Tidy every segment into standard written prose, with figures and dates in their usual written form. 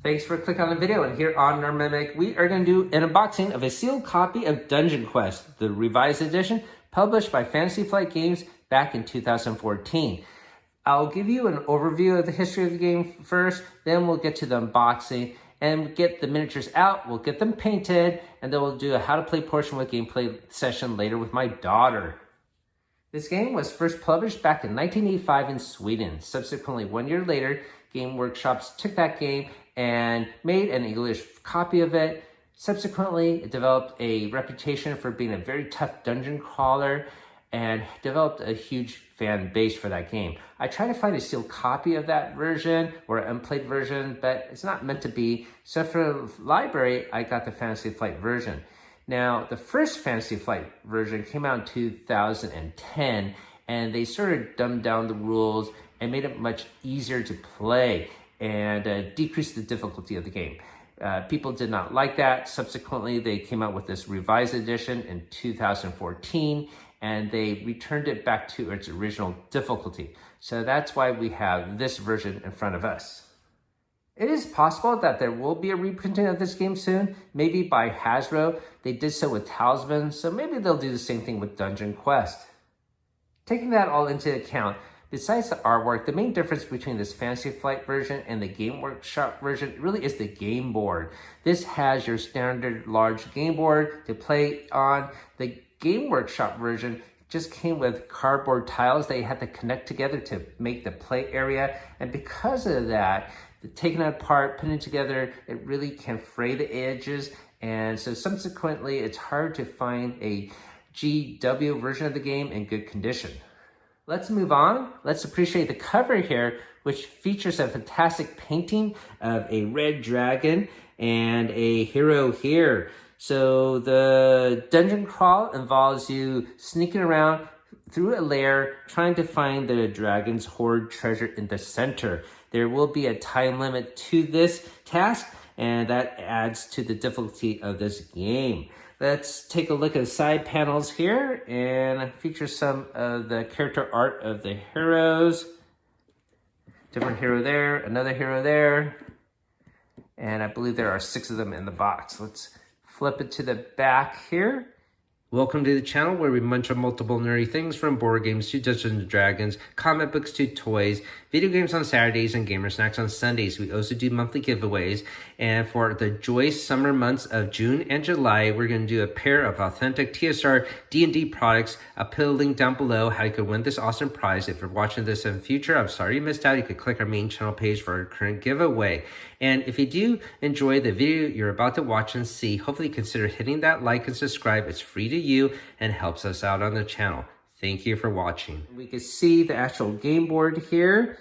Thanks for clicking on the video, and here on Normemic, we are going to do an unboxing of a sealed copy of DungeonQuest, the revised edition, published by Fantasy Flight Games back in 2014. I'll give you an overview of the history of the game first, then we'll get to the unboxing and get the miniatures out, we'll get them painted, and then we'll do a how to play portion with gameplay session later with my daughter. This game was first published back in 1985 in Sweden. Subsequently, 1 year later, Game Workshops took that game and made an English copy of it. Subsequently, it developed a reputation for being a very tough dungeon crawler and developed a huge fan base for that game. I tried to find a sealed copy of that version or an unplayed version, but it's not meant to be. So for the library, I got the Fantasy Flight version. Now, the first Fantasy Flight version came out in 2010, and they sort of dumbed down the rules and made it much easier to play and decreased the difficulty of the game. People did not like that. Subsequently, they came out with this revised edition in 2014, and they returned it back to its original difficulty. So that's why we have this version in front of us. It is possible that there will be a reprinting of this game soon, maybe by Hasbro. They did so with Talisman, so maybe they'll do the same thing with DungeonQuest. Taking that all into account, besides the artwork, the main difference between this Fantasy Flight version and the Game Workshop version really is the game board. This has your standard large game board to play on. The Game Workshop version just came with cardboard tiles that you had to connect together to make the play area, and because of that, taking it apart, putting it together, it really can fray the edges, and so subsequently it's hard to find a GW version of the game in good condition. Let's move on. Let's appreciate the cover here, which features a fantastic painting of a red dragon and a hero here. So the dungeon crawl involves you sneaking around through a lair, trying to find the dragon's hoard treasure in the center. There will be a time limit to this task, and that adds to the difficulty of this game. Let's take a look at the side panels here and feature some of the character art of the heroes. Different hero there, another hero there, and I believe there are 6 of them in the box. Let's flip it to the back here. Welcome to the channel where we munch on multiple nerdy things, from board games to Dungeons and Dragons, comic books to toys, video games on Saturdays, and gamer snacks on Sundays. We also do monthly giveaways, and for the joyous summer months of June and July, we're going to do a pair of authentic TSR D&D products. I'll put a link down below how you could win this awesome prize. If you're watching this in the future, I'm sorry you missed out. You could click our main channel page for our current giveaway. And if you do enjoy the video you're about to watch and see, hopefully consider hitting that like and subscribe. It's free to you and helps us out on the channel. Thank you for watching. We can see the actual game board here.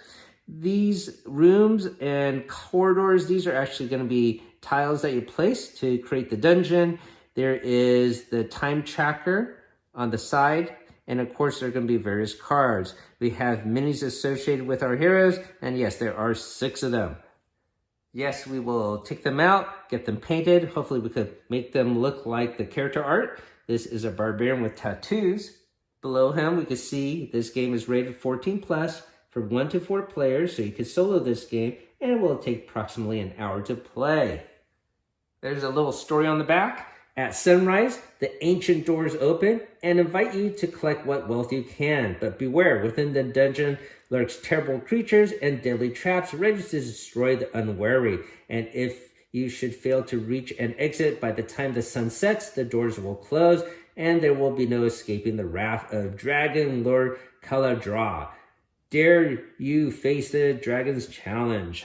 These rooms and corridors, these are actually going to be tiles that you place to create the dungeon. There is the time tracker on the side, and of course there are going to be various cards. We have minis associated with our heroes, and yes, there are 6 of them. Yes, we will take them out, get them painted. Hopefully we could make them look like the character art. This is a barbarian with tattoos. Below him, we can see this game is rated 14+ for 1 to 4 players, so you can solo this game, and it will take approximately an hour to play. There's a little story on the back. At sunrise, the ancient doors open and invite you to collect what wealth you can. But beware, within the dungeon lurks terrible creatures and deadly traps ready to destroy the unwary. And if you should fail to reach an exit by the time the sun sets, the doors will close and there will be no escaping the wrath of Dragon Lord Kaladra. Dare you face the dragon's challenge.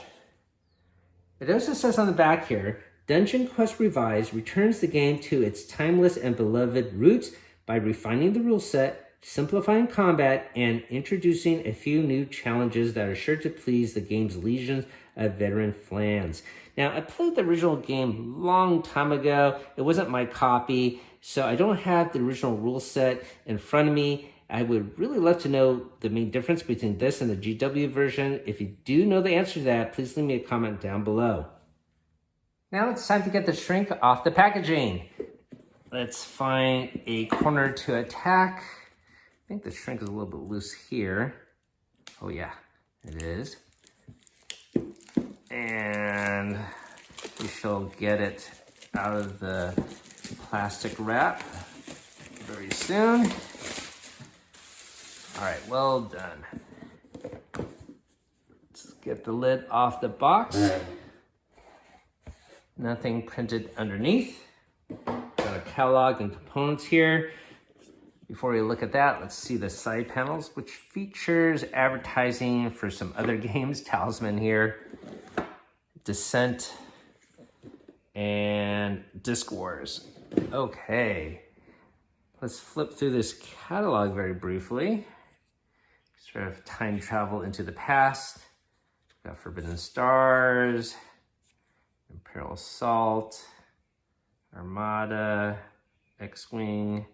It also says on the back here, DungeonQuest Revised returns the game to its timeless and beloved roots by refining the rule set, simplifying combat, and introducing a few new challenges that are sure to please the game's legions of veteran fans. Now, I played the original game a long time ago. It wasn't my copy, so I don't have the original rule set in front of me. I would really love to know the main difference between this and the GW version. If you do know the answer to that, please leave me a comment down below. Now it's time to get the shrink off the packaging. Let's find a corner to attack. I think the shrink is a little bit loose here. Oh yeah, it is. And We shall get it out of the plastic wrap very soon. All right, well done. Let's get the lid off the box. Nothing printed underneath. Got a catalog and components here. Before we look at that, let's see the side panels, which features advertising for some other games. Talisman here, Descent, and Disc Wars. Okay, let's flip through this catalog very briefly. Sort of time travel into the past. We've got Forbidden Stars, Imperial Assault, Armada, X-Wing,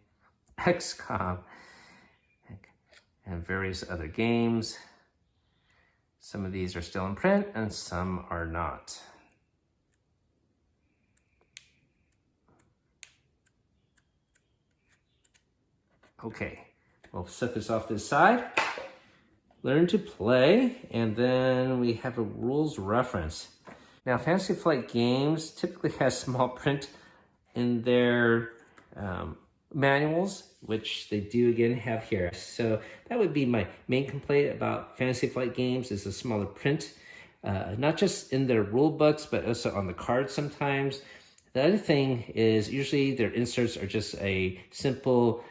XCOM, and various other games. Some of these are still in print and some are not. Okay, we'll set this off to the side. Learn to play, and then we have a rules reference. Now, Fantasy Flight Games typically has small print in their manuals, which they do again have here. So that would be my main complaint about Fantasy Flight Games is the smaller print, not just in their rule books, but also on the cards sometimes. The other thing is usually their inserts are just a simple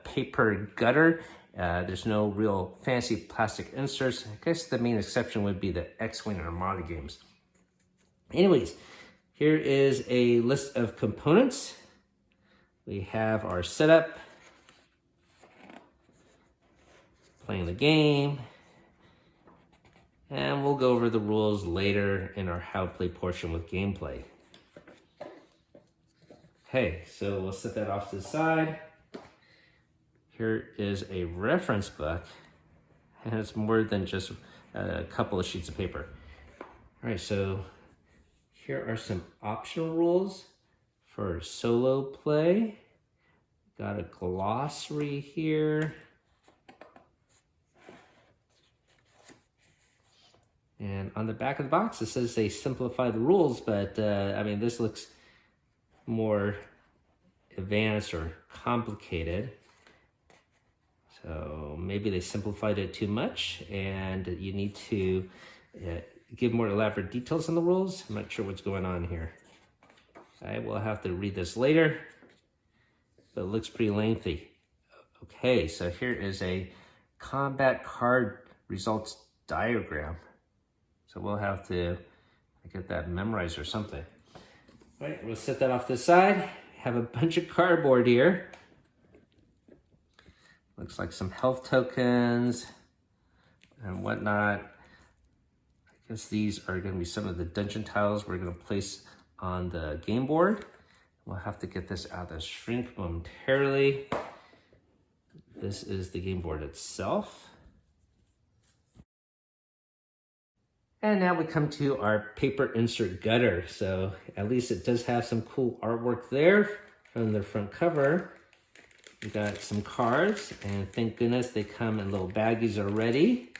paper gutter. There's no real fancy plastic inserts. I guess the main exception would be the X-Wing and Armada games. Anyways, here is a list of components. We have our setup, playing the game, and we'll go over the rules later in our how to play portion with gameplay. Okay, so we'll set that off to the side. Here is a reference book, and it's more than just a couple of sheets of paper. All right, so here are some optional rules for solo play. Got a glossary here. And on the back of the box, it says they simplify the rules, but I mean, this looks more advanced or complicated. So maybe they simplified it too much and you need to give more elaborate details on the rules. I'm not sure what's going on here. I will have to read this later, but it looks pretty lengthy. Okay, so here is a combat card results diagram. So we'll have to get that memorized or something. All right, we'll set that off to the side. Have a bunch of cardboard here. Looks like some health tokens and whatnot. I guess these are going to be some of the dungeon tiles we're going to place on the game board. We'll have to get this out of the shrink momentarily. This is the game board itself. And now we come to our paper insert gutter. So at least it does have some cool artwork there from the front cover. We got some cards, and thank goodness they come in little baggies already.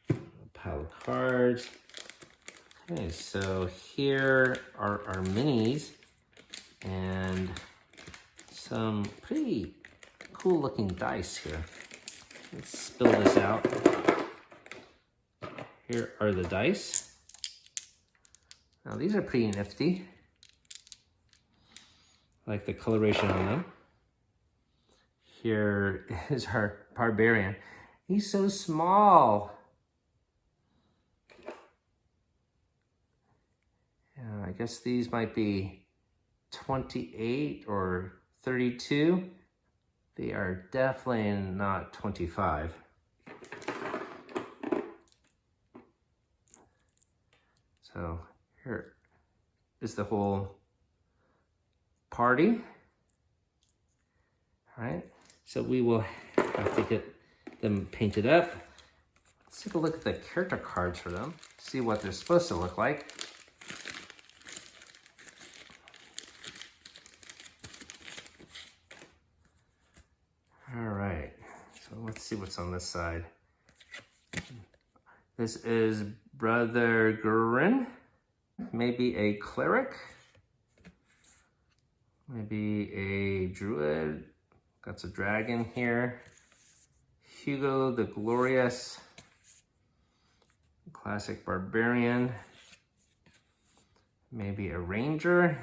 A pile of cards. Okay, so here are our minis and some pretty cool looking dice here. Let's spill this out. Here are the dice. Now these are pretty nifty. I like the coloration on them. Here is our barbarian. He's so small. Yeah, I guess these might be 28 or 32. They are definitely not 25. So here is the whole party. All right, so we will have to get them painted up. Let's take a look at the character cards for them, see what they're supposed to look like. All right, so let's see what's on this side. This is Brother Gurin, maybe a cleric, maybe a druid, got a dragon here, Hugo the Glorious, classic barbarian, maybe a ranger,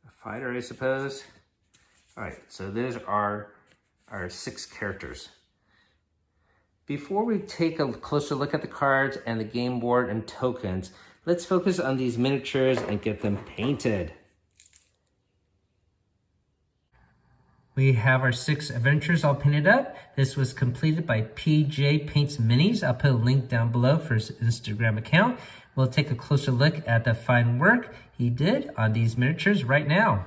a fighter I suppose. All right, so those are our 6 characters. Before we take a closer look at the cards and the game board and tokens, let's focus on these miniatures and get them painted. We have our 6 adventures all painted up. This was completed by PJ Paints Minis. I'll put a link down below for his Instagram account. We'll take a closer look at the fine work he did on these miniatures right now.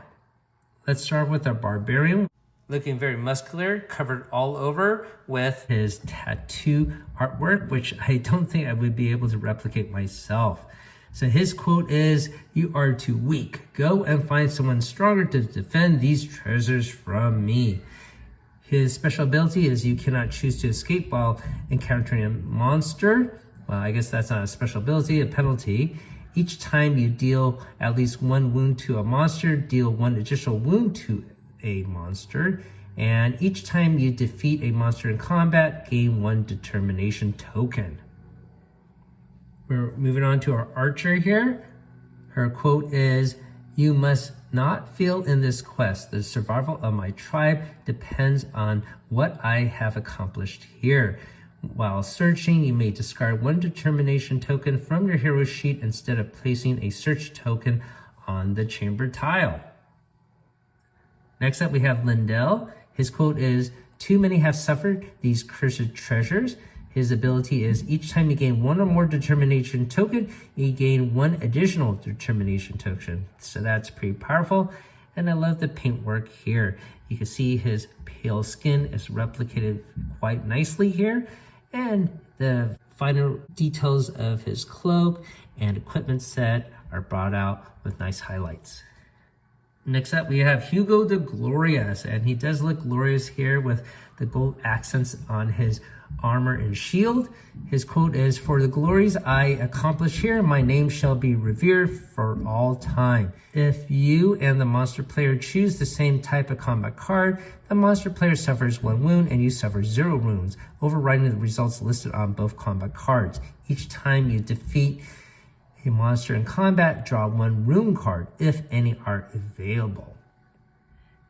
Let's start with our barbarian. Looking very muscular, covered all over with his tattoo artwork, which I don't think I would be able to replicate myself. So his quote is, "You are too weak. Go and find someone stronger to defend these treasures from me." His special ability is you cannot choose to escape while encountering a monster. Well, I guess that's not a special ability, a penalty. Each time you deal at least 1 wound to a monster, deal 1 additional wound to a monster, and each time you defeat a monster in combat, gain 1 determination token. We're moving on to our archer here. Her quote is, "You must not fail in this quest. The survival of my tribe depends on what I have accomplished here. While searching, you may discard 1 determination token from your hero sheet instead of placing a search token on the chamber tile." Next up, we have Lindell. His quote is, "Too many have suffered these cursed treasures." His ability is each time you gain 1 or more determination token, you gain 1 additional determination token. So that's pretty powerful. And I love the paint work here. You can see his pale skin is replicated quite nicely here. And the finer details of his cloak and equipment set are brought out with nice highlights. Next up, we have Hugo the Glorious, and he does look glorious here with the gold accents on his armor and shield. His quote is, "For the glories I accomplish here, my name shall be revered for all time." If you and the monster player choose the same type of combat card, the monster player suffers 1 wound and you suffer 0 wounds, overriding the results listed on both combat cards. Each time you defeat a monster in combat, draw 1 rune card, if any are available.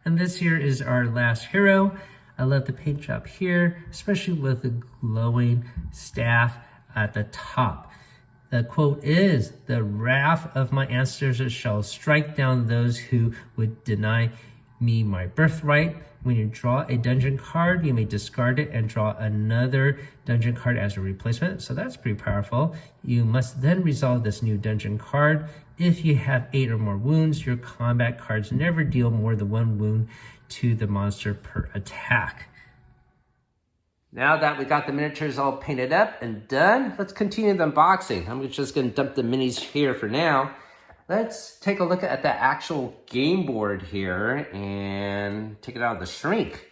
And this here is our last hero. I love the paint job here, especially with the glowing staff at the top. The quote is, "The wrath of my ancestors shall strike down those who would deny me my birthright." When you draw a dungeon card, you may discard it and draw another dungeon card as a replacement. So that's pretty powerful. You must then resolve this new dungeon card. If you have 8 or more wounds, your combat cards never deal more than 1 wound to the monster per attack. Now that we got the miniatures all painted up and done, let's continue the unboxing. I'm just going to dump the minis here for now. Let's take a look at the actual game board here and take it out of the shrink.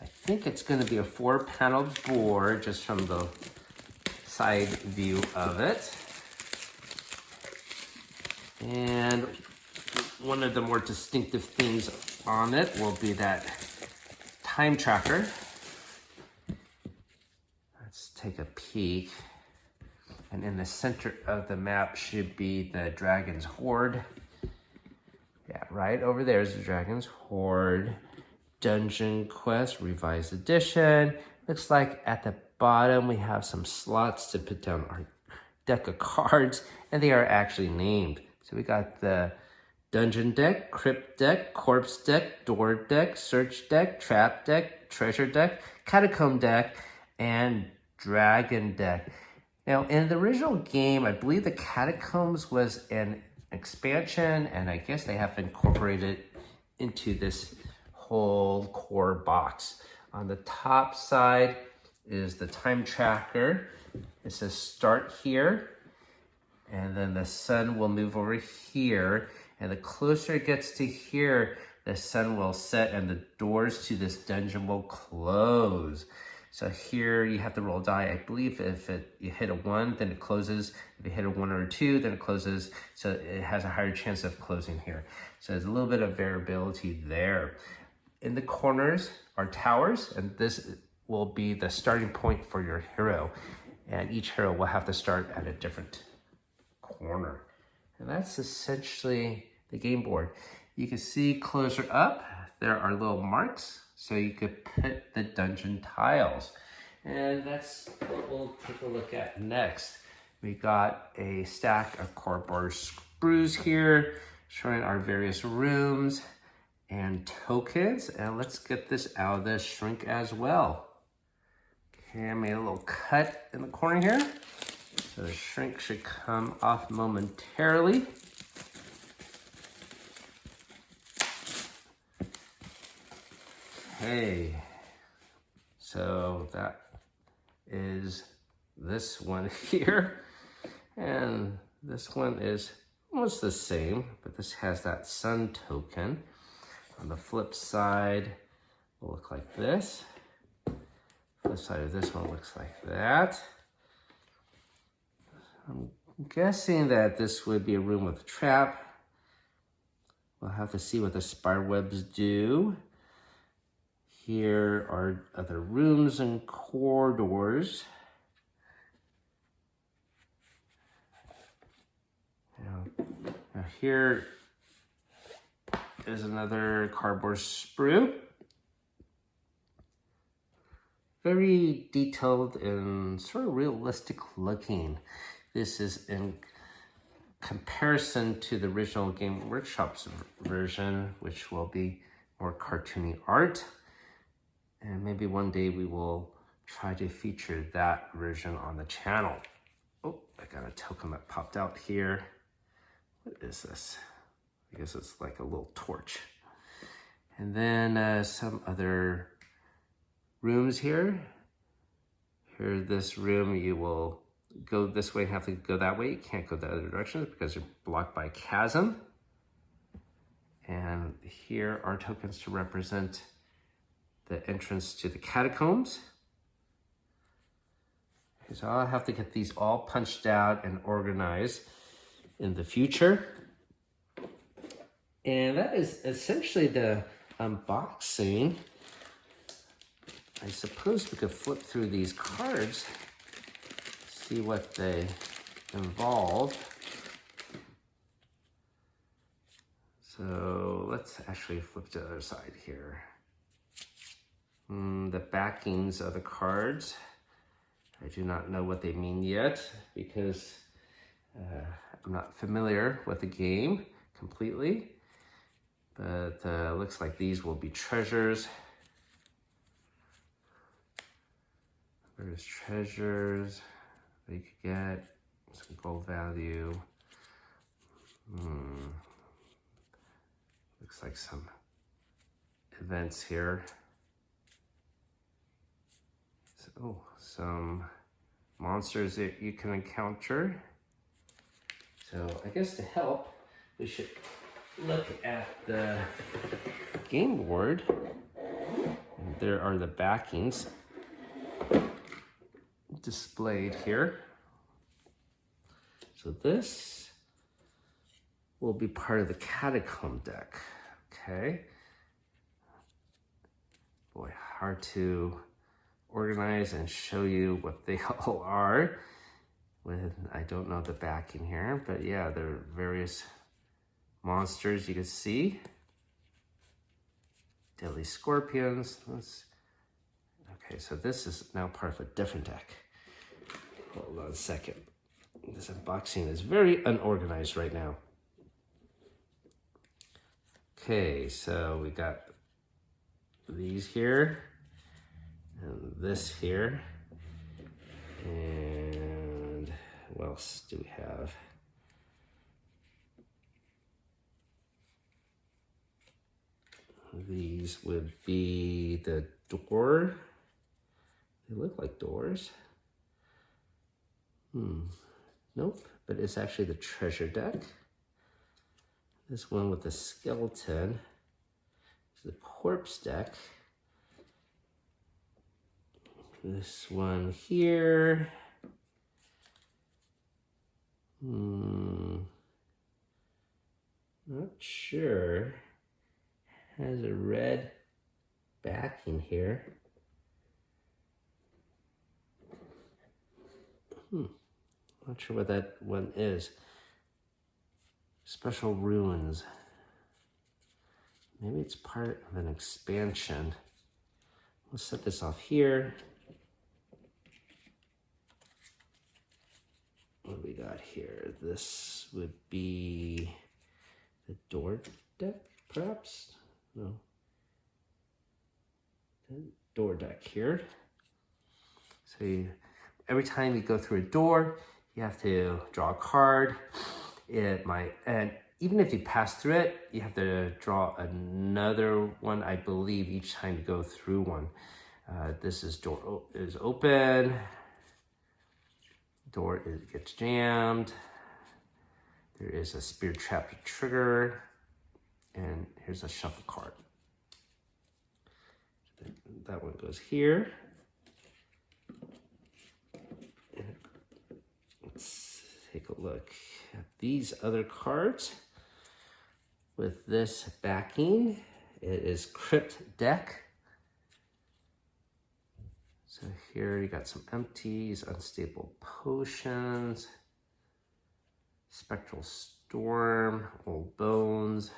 I think it's going to be a 4-panel board just from the side view of it. And one of the more distinctive things on it will be that time tracker. Let's take a peek. And in the center of the map should be the Dragon's Hoard. Yeah, right over there is the Dragon's Hoard. DungeonQuest Revised Edition. Looks like at the bottom we have some slots to put down our deck of cards, and they are actually named. So we got the Dungeon deck, Crypt deck, Corpse deck, Door deck, Search deck, Trap deck, Treasure deck, Catacomb deck, and Dragon deck. Now, in the original game, I believe the Catacombs was an expansion, and I guess they have incorporated into this whole core box. On the top side is the time tracker. It says start here, and then the sun will move over here, and the closer it gets to here, the sun will set and the doors to this dungeon will close. So here you have to roll a die. I believe if you hit a 1, then it closes. If you hit a 1 or a 2, then it closes. So it has a higher chance of closing here. So there's a little bit of variability there. In the corners are towers, and this will be the starting point for your hero. And each hero will have to start at a different corner. And that's essentially the game board. You can see closer up, there are little marks, so you could put the dungeon tiles. And that's what we'll take a look at next. We got a stack of cardboard sprues here, showing our various rooms and tokens. And let's get this out of the shrink as well. Okay, I made a little cut in the corner here. So the shrink should come off momentarily. Okay, so that is this one here, and this one is almost the same, but this has that sun token. On the flip side, it will look like this. Flip side of this one looks like that. I'm guessing that this would be a room with a trap. We'll have to see what the spider webs do. Here are other rooms and corridors. Now here is another cardboard sprue. Very detailed and sort of realistic looking. This is in comparison to the original Game Workshop's version, which will be more cartoony art. And maybe one day we will try to feature that version on the channel. Oh, I got a token that popped out here. What is this? I guess it's like a little torch. And then some other rooms here. Here, this room, you will go this way and have to go that way. You can't go the other direction because you're blocked by a chasm. And here are tokens to represent the entrance to the catacombs. So I'll have to get these all punched out and organized in the future. And that is essentially the unboxing. I suppose we could flip through these cards, see what they involve. So let's actually flip to the other side here. The backings of the cards. I do not know what they mean yet because I'm not familiar with the game completely. But looks like these will be treasures. Various treasures that you could get. Some gold value. Looks like some events here. So, some monsters that you can encounter. So I guess to help, we should look at the game board. And there are the backings displayed here. So this will be part of the catacomb deck. Okay. Boy, hard to organize and show you what they all are when I don't know the backing here, but yeah, there are various monsters you can see. Deadly scorpions. Okay, so this is now part of a different deck. Hold on a second. This unboxing is very unorganized right now. Okay, so we got these here. And this here, and what else do we have? These would be the door. They look like doors. Nope, but it's actually the treasure deck. This one with the skeleton is the corpse deck. this one here. Not sure. Has a red backing here. Not sure what that one is. Special ruins. Maybe it's part of an expansion. Let's set this off here. What do we got here? This would be the door deck, perhaps? No. The door deck here. So every time you go through a door, you have to draw a card. And even if you pass through it, you have to draw another one, I believe, each time you go through one. This door is open. Door gets jammed. There is a spear trap to trigger. And here's a shuffle card. That one goes here. Let's take a look at these other cards. With this backing, it is Crypt Deck. So here you got some empties, unstable potions, spectral storm, old bones,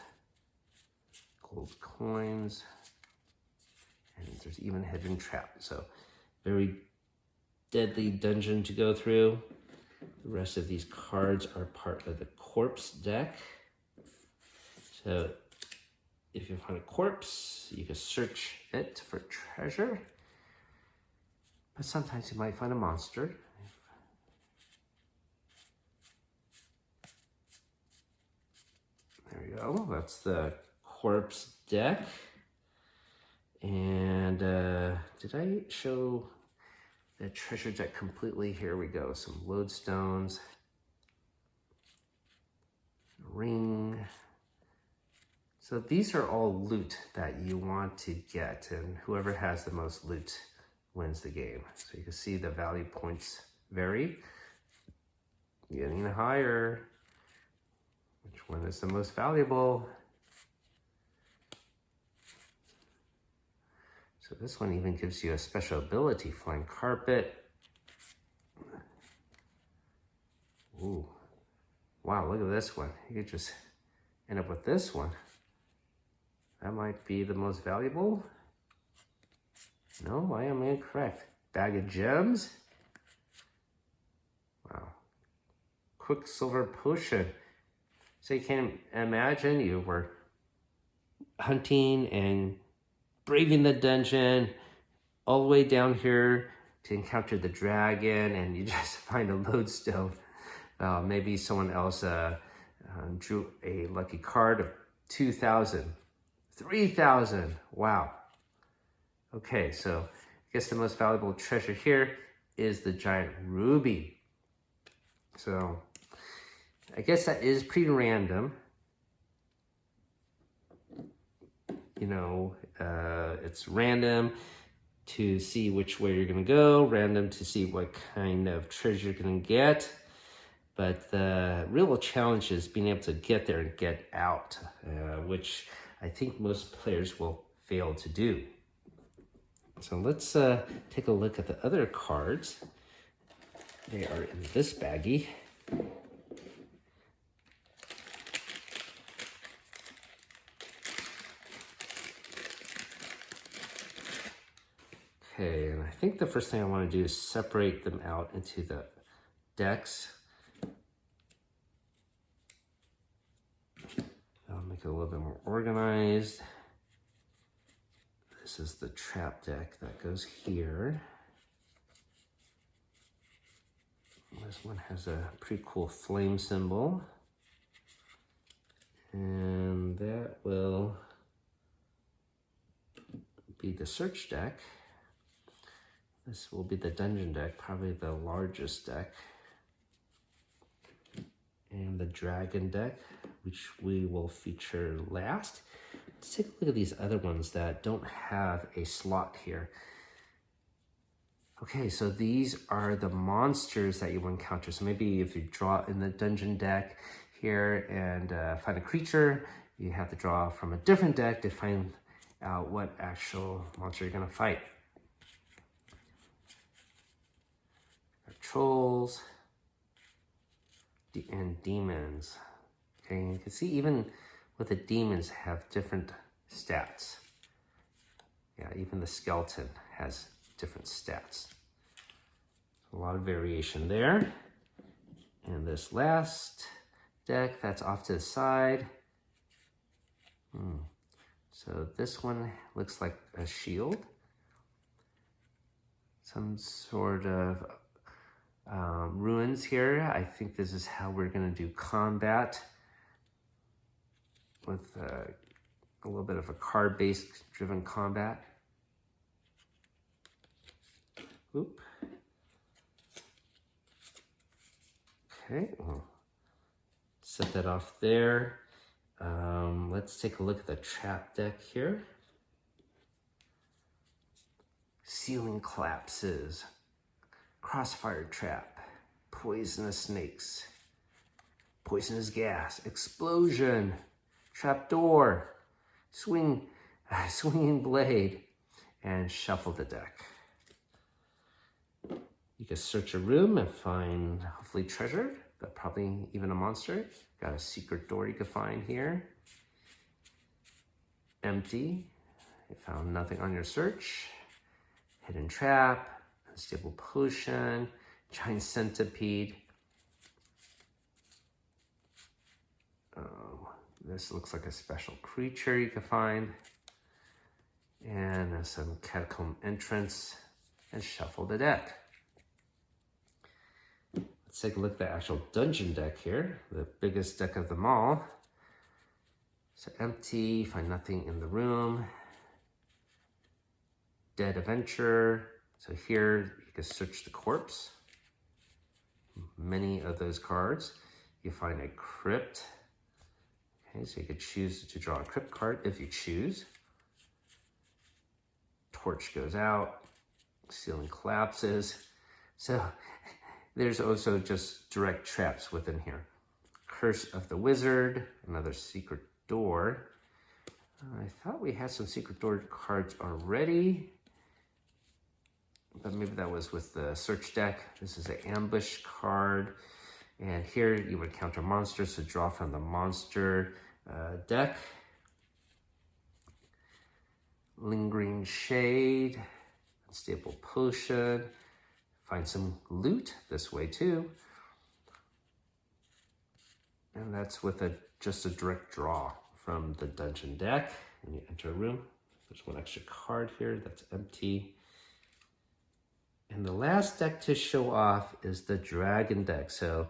gold coins, and there's even hidden trap. So very deadly dungeon to go through. The rest of these cards are part of the corpse deck. So if you find a corpse, you can search it for treasure. But sometimes you might find a monster. There we go. That's the corpse deck. And did I show the treasure deck completely? Here we go. Some lodestones. Ring. So these are all loot that you want to get, and whoever has the most loot wins the game. So you can see the value points vary. Getting higher. Which one is the most valuable? So this one even gives you a special ability, flying carpet. Ooh. Wow, look at this one. You could just end up with this one. That might be the most valuable. No, I am incorrect. Bag of gems. Wow. Quicksilver potion. So you can imagine you were hunting and braving the dungeon all the way down here to encounter the dragon, and you just find a lodestone. Maybe someone else drew a lucky card of 2,000. 3,000. Wow. Okay, so I guess the most valuable treasure here is the giant ruby. So I guess that is pretty random. You know, it's random to see which way you're gonna go, random to see what kind of treasure you're gonna get. But the real challenge is being able to get there and get out, which I think most players will fail to do. So let's take a look at the other cards. They are in this baggie. Okay, and I think the first thing I want to do is separate them out into the decks. I'll make it a little bit more organized. This is the trap deck that goes here. This one has a pretty cool flame symbol. And that will be the search deck. This will be the dungeon deck, probably the largest deck. And the dragon deck, which we will feature last. Let's take a look at these other ones that don't have a slot here. Okay, so these are the monsters that you will encounter. So maybe if you draw in the dungeon deck here and find a creature, you have to draw from a different deck to find out what actual monster you're gonna fight. Trolls and demons. Okay, you can see even with the demons have different stats. Yeah, even the skeleton has different stats. A lot of variation there. And this last deck that's off to the side. So this one looks like a shield. Some sort of ruins here. I think this is how we're going to do combat with a little bit of a card-based driven combat. Oop. Okay, we'll set that off there. Let's take a look at the trap deck here. Ceiling collapses, crossfire trap, poisonous snakes, poisonous gas, explosion, trapdoor, swinging blade, and shuffle the deck. You can search a room and find hopefully treasure, but probably even a monster. Got a secret door you can find here. Empty. You found nothing on your search. Hidden trap, unstable potion, giant centipede. This looks like a special creature you can find. And some catacomb entrance, and shuffle the deck. Let's take a look at the actual dungeon deck here, the biggest deck of them all. So empty, find nothing in the room. Dead adventure. So here you can search the corpse. Many of those cards. You find a crypt. Okay, so you could choose to draw a crypt card if you choose. Torch goes out. Ceiling collapses. So there's also just direct traps within here. Curse of the Wizard, another secret door. I thought we had some secret door cards already, but maybe that was with the search deck. This is an ambush card. And here you would encounter monsters, so draw from the monster deck. Lingering Shade, unstable potion. Find some loot this way too. And that's with just a direct draw from the dungeon deck. And you enter a room. There's one extra card here that's empty. And the last deck to show off is the dragon deck. So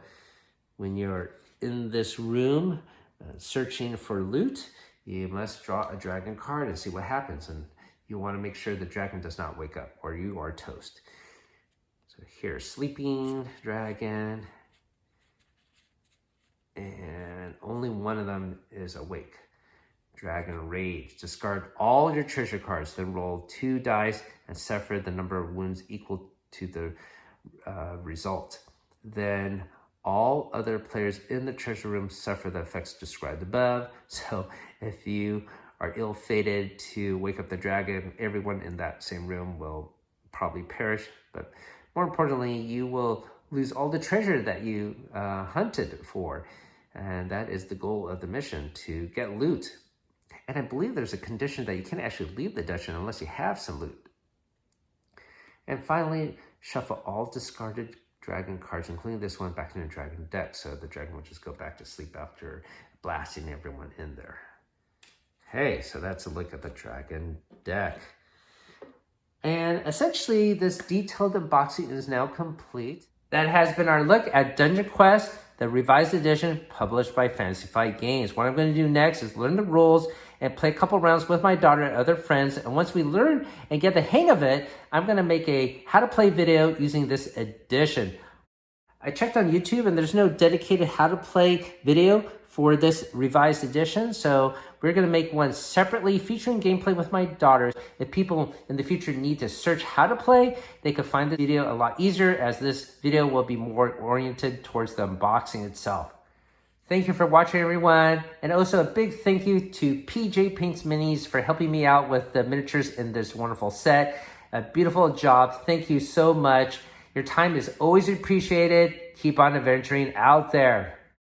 when you're in this room searching for loot, you must draw a dragon card and see what happens. And you want to make sure the dragon does not wake up or you are toast. So here, sleeping dragon, and only one of them is awake. Dragon Rage. Discard all your treasure cards, then roll 2 dice and suffer the number of wounds equal to the result. Then all other players in the treasure room suffer the effects described above. So if you are ill-fated to wake up the dragon, everyone in that same room will probably perish, but more importantly, you will lose all the treasure that you hunted for. And that is the goal of the mission, to get loot. And I believe there's a condition that you can't actually leave the dungeon unless you have some loot. And finally, shuffle all discarded dragon cards, including this one, back in the dragon deck. So the dragon will just go back to sleep after blasting everyone in there. Okay, so that's a look at the dragon deck. And essentially, this detailed unboxing is now complete. That has been our look at DungeonQuest, the revised edition published by Fantasy Flight Games. What I'm going to do next is learn the rules and play a couple rounds with my daughter and other friends. And once we learn and get the hang of it, I'm going to make a how to play video using this edition. I checked on YouTube and there's no dedicated how to play video for this revised edition. So we're going to make one separately featuring gameplay with my daughters. If people in the future need to search how to play, they can find the video a lot easier, as this video will be more oriented towards the unboxing itself. Thank you for watching, everyone. And also a big thank you to PJ Paints Minis for helping me out with the miniatures in this wonderful set. A beautiful job. Thank you so much. Your time is always appreciated. Keep on adventuring out there.